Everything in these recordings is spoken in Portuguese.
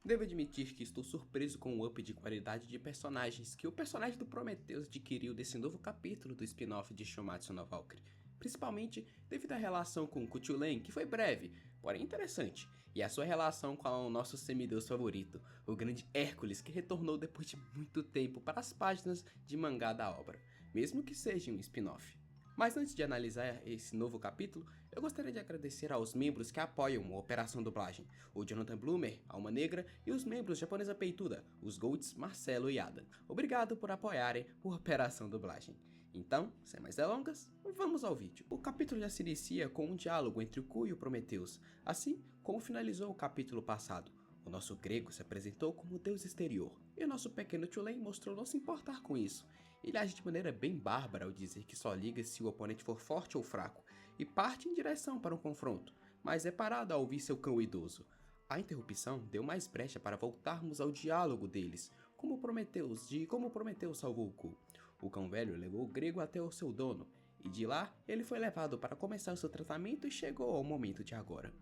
Devo admitir que estou surpreso com o up de qualidade de personagens que o personagem do Prometheus adquiriu desse novo capítulo do spin-off de Shumatsu no Valkyrie, principalmente devido à relação com Cthulhu, que foi breve, porém interessante, e a sua relação com o nosso semideus favorito, o grande Hércules, que retornou depois de muito tempo para as páginas de mangá da obra, mesmo que seja um spin-off. Mas antes de analisar esse novo capítulo, eu gostaria de agradecer aos membros que apoiam a Operação Dublagem, o Jonathan Bloomer, Alma Negra e os membros Japonesa Peituda, os Golds, Marcelo e Adam. Obrigado por apoiarem a Operação Dublagem. Então, sem mais delongas, vamos ao vídeo. O capítulo já se inicia com um diálogo entre o Ku e o Prometheus, assim como finalizou o capítulo passado. O nosso grego se apresentou como deus exterior, e o nosso pequeno Tulane mostrou não se importar com isso. Ele age de maneira bem bárbara ao dizer que só liga se o oponente for forte ou fraco, e parte em direção para um confronto, mas é parado ao ouvir seu cão idoso. A interrupção deu mais brecha para voltarmos ao diálogo deles, como Prometheus salvou o Ku. O cão velho levou o grego até o seu dono, e de lá ele foi levado para começar o seu tratamento e chegou ao momento de agora.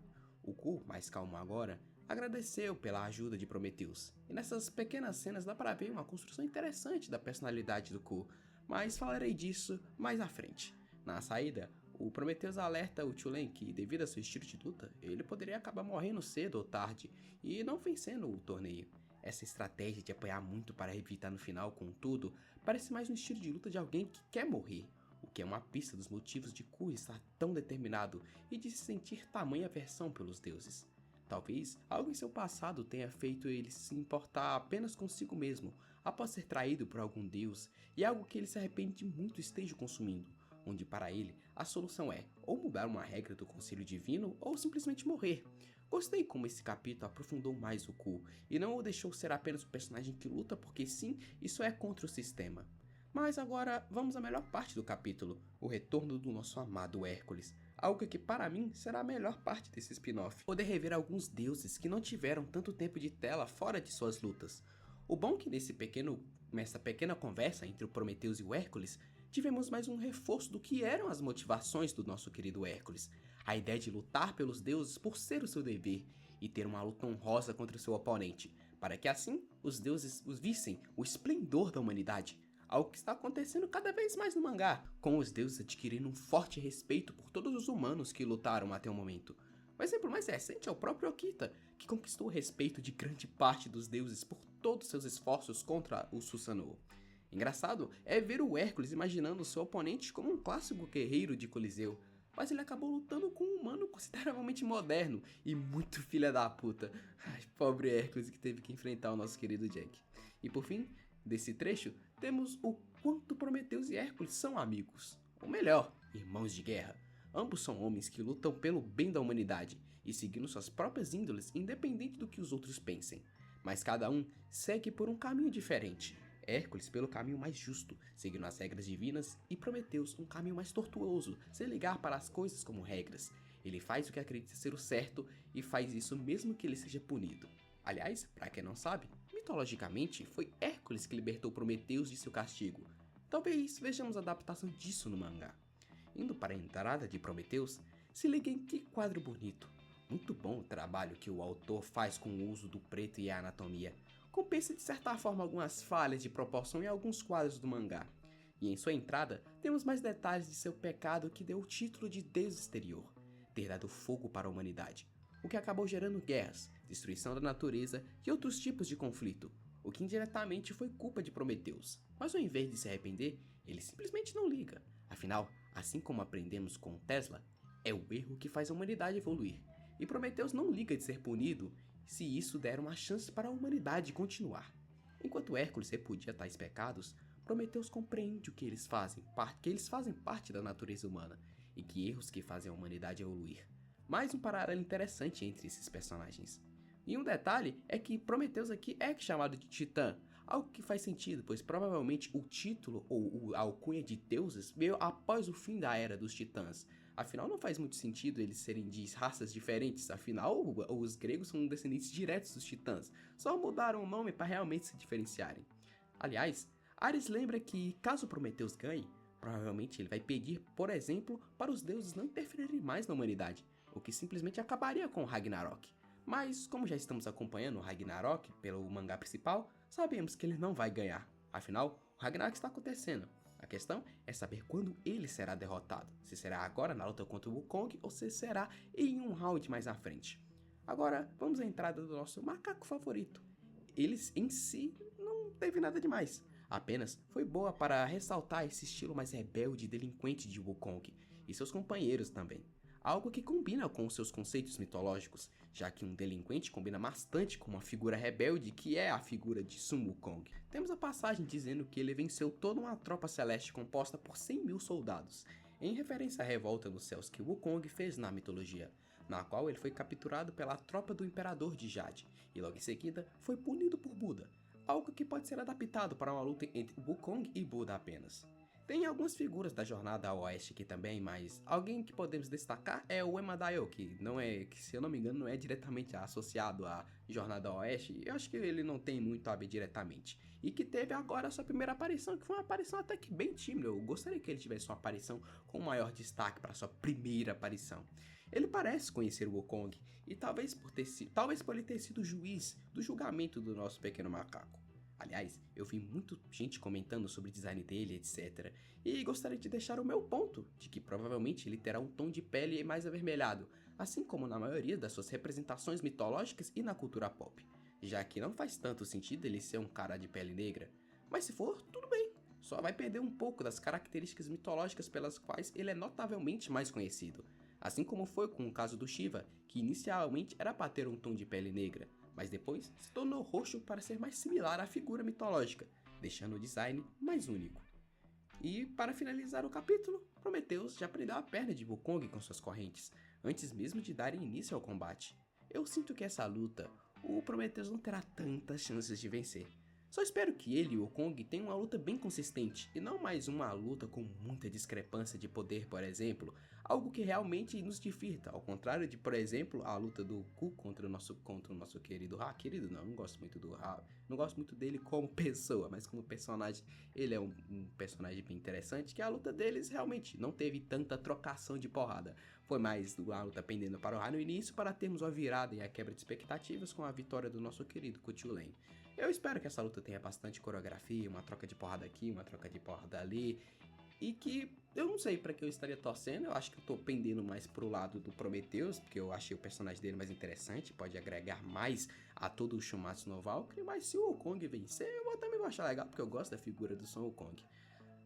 O Ku, mais calmo agora, agradeceu pela ajuda de Prometheus, e nessas pequenas cenas dá para ver uma construção interessante da personalidade do Ku, mas falarei disso mais à frente. Na saída, o Prometheus alerta o Tulane que, devido a seu estilo de luta, ele poderia acabar morrendo cedo ou tarde e não vencendo o torneio. Essa estratégia de apanhar muito para evitar no final, contudo, parece mais um estilo de luta de alguém que quer morrer, o que é uma pista dos motivos de Ku estar tão determinado e de se sentir tamanha aversão pelos deuses. Talvez algo em seu passado tenha feito ele se importar apenas consigo mesmo, após ser traído por algum deus, e algo que ele se arrepende muito esteja consumindo, onde para ele a solução é ou mudar uma regra do conselho divino ou simplesmente morrer. Gostei como esse capítulo aprofundou mais o Ku, e não o deixou ser apenas um personagem que luta porque sim, isso é contra o sistema. Mas agora vamos à melhor parte do capítulo, o retorno do nosso amado Hércules. Algo que para mim será a melhor parte desse spin-off, poder rever alguns deuses que não tiveram tanto tempo de tela fora de suas lutas. O bom é que nessa pequena conversa entre o Prometheus e o Hércules, tivemos mais um reforço do que eram as motivações do nosso querido Hércules. A ideia de lutar pelos deuses por ser o seu dever, e ter uma luta honrosa contra o seu oponente, para que assim os deuses vissem o esplendor da humanidade. Algo que está acontecendo cada vez mais no mangá, com os deuses adquirindo um forte respeito por todos os humanos que lutaram até o momento. O exemplo mais recente é o próprio Okita, que conquistou o respeito de grande parte dos deuses por todos seus esforços contra o Susanoo. Engraçado é ver o Hércules imaginando seu oponente como um clássico guerreiro de Coliseu, mas ele acabou lutando com um humano consideravelmente moderno e muito filha da puta. Ai, pobre Hércules que teve que enfrentar o nosso querido Jack. E por fim, desse trecho, temos o quanto Prometheus e Hércules são amigos. Ou melhor, irmãos de guerra. Ambos são homens que lutam pelo bem da humanidade e seguindo suas próprias índoles independente do que os outros pensem. Mas cada um segue por um caminho diferente. Hércules pelo caminho mais justo, seguindo as regras divinas, e Prometheus um caminho mais tortuoso, sem ligar para as coisas como regras. Ele faz o que acredita ser o certo e faz isso mesmo que ele seja punido. Aliás, para quem não sabe, mitologicamente foi Hércules que libertou Prometheus de seu castigo. Talvez vejamos a adaptação disso no mangá. Indo para a entrada de Prometheus, se liguem que quadro bonito. Muito bom o trabalho que o autor faz com o uso do preto e a anatomia. Compensa de certa forma algumas falhas de proporção em alguns quadros do mangá. E em sua entrada, temos mais detalhes de seu pecado que deu o título de Deus Exterior, ter dado fogo para a humanidade, o que acabou gerando guerras, destruição da natureza e outros tipos de conflito, o que indiretamente foi culpa de Prometheus. Mas ao invés de se arrepender, ele simplesmente não liga. Afinal, assim como aprendemos com Tesla, é o erro que faz a humanidade evoluir. E Prometheus não liga de ser punido se isso der uma chance para a humanidade continuar. Enquanto Hércules repudia tais pecados, Prometheus compreende que eles fazem parte da natureza humana e que erros que fazem a humanidade evoluir. Mais um paralelo interessante entre esses personagens. E um detalhe é que Prometheus aqui é chamado de Titã, algo que faz sentido, pois provavelmente o título ou a alcunha de deuses veio após o fim da Era dos Titãs. Afinal, não faz muito sentido eles serem de raças diferentes, afinal, os gregos são descendentes diretos dos Titãs, só mudaram o nome para realmente se diferenciarem. Aliás, Ares lembra que, caso Prometheus ganhe, provavelmente ele vai pedir, por exemplo, para os deuses não interferirem mais na humanidade, o que simplesmente acabaria com Ragnarok. Mas como já estamos acompanhando o Ragnarok pelo mangá principal, sabemos que ele não vai ganhar. Afinal, o Ragnarok está acontecendo. A questão é saber quando ele será derrotado. Se será agora na luta contra o Wukong ou se será em um round mais à frente. Agora, vamos à entrada do nosso macaco favorito. Ele em si não teve nada demais. Apenas foi boa para ressaltar esse estilo mais rebelde e delinquente de Wukong e seus companheiros também. Algo que combina com os seus conceitos mitológicos, já que um delinquente combina bastante com uma figura rebelde que é a figura de Sun Wukong. Temos a passagem dizendo que ele venceu toda uma tropa celeste composta por 100 mil soldados, em referência à revolta nos céus que Wukong fez na mitologia, na qual ele foi capturado pela tropa do Imperador de Jade, e logo em seguida foi punido por Buda, algo que pode ser adaptado para uma luta entre Wukong e Buda apenas. Tem algumas figuras da jornada ao oeste aqui também, mas alguém que podemos destacar é o Emadaio, que se eu não me engano, não é diretamente associado à jornada ao oeste. Eu acho que ele não tem muito a ver diretamente. E que teve agora a sua primeira aparição, que foi uma aparição até que bem tímida. Eu gostaria que ele tivesse uma aparição com maior destaque para sua primeira aparição. Ele parece conhecer o Wukong, e talvez por ele ter sido juiz do julgamento do nosso pequeno macaco. Aliás, eu vi muita gente comentando sobre o design dele, etc. E gostaria de deixar o meu ponto, de que provavelmente ele terá um tom de pele mais avermelhado, assim como na maioria das suas representações mitológicas e na cultura pop, já que não faz tanto sentido ele ser um cara de pele negra. Mas se for, tudo bem, só vai perder um pouco das características mitológicas pelas quais ele é notavelmente mais conhecido. Assim como foi com o caso do Shiva, que inicialmente era para ter um tom de pele negra, mas depois se tornou roxo para ser mais similar à figura mitológica, deixando o design mais único. E para finalizar o capítulo, Prometheus já prendeu a perna de Wukong com suas correntes, antes mesmo de darem início ao combate. Eu sinto que essa luta, o Prometheus não terá tantas chances de vencer. Só espero que ele e o Wukong tenham uma luta bem consistente, e não mais uma luta com muita discrepância de poder, por exemplo, algo que realmente nos divirta, ao contrário de, por exemplo, a luta do Ku contra o nosso querido Ra. Querido não gosto muito do Ra, não gosto muito dele como pessoa, mas como personagem, ele é um personagem bem interessante, que a luta deles realmente não teve tanta trocação de porrada. Foi mais a luta pendendo para o Ra no início, para termos uma virada e a quebra de expectativas com a vitória do nosso querido Cutulain. Eu espero que essa luta tenha bastante coreografia, uma troca de porrada aqui, uma troca de porrada ali, e que eu não sei para que eu estaria torcendo. Eu acho que eu tô pendendo mais pro lado do Prometheus, porque eu achei o personagem dele mais interessante, pode agregar mais a todo o Shumatsu no Valkyrie, mas se o Wukong vencer, eu também vou achar legal, porque eu gosto da figura do Son Wukong.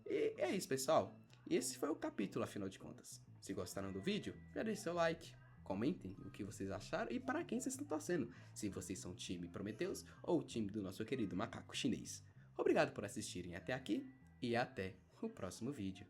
E é isso, pessoal. E esse foi o capítulo, afinal de contas. Se gostaram do vídeo, já deixe seu like, comentem o que vocês acharam e para quem vocês estão torcendo, se vocês são time Prometheus ou time do nosso querido macaco chinês. Obrigado por assistirem até aqui e até o próximo vídeo.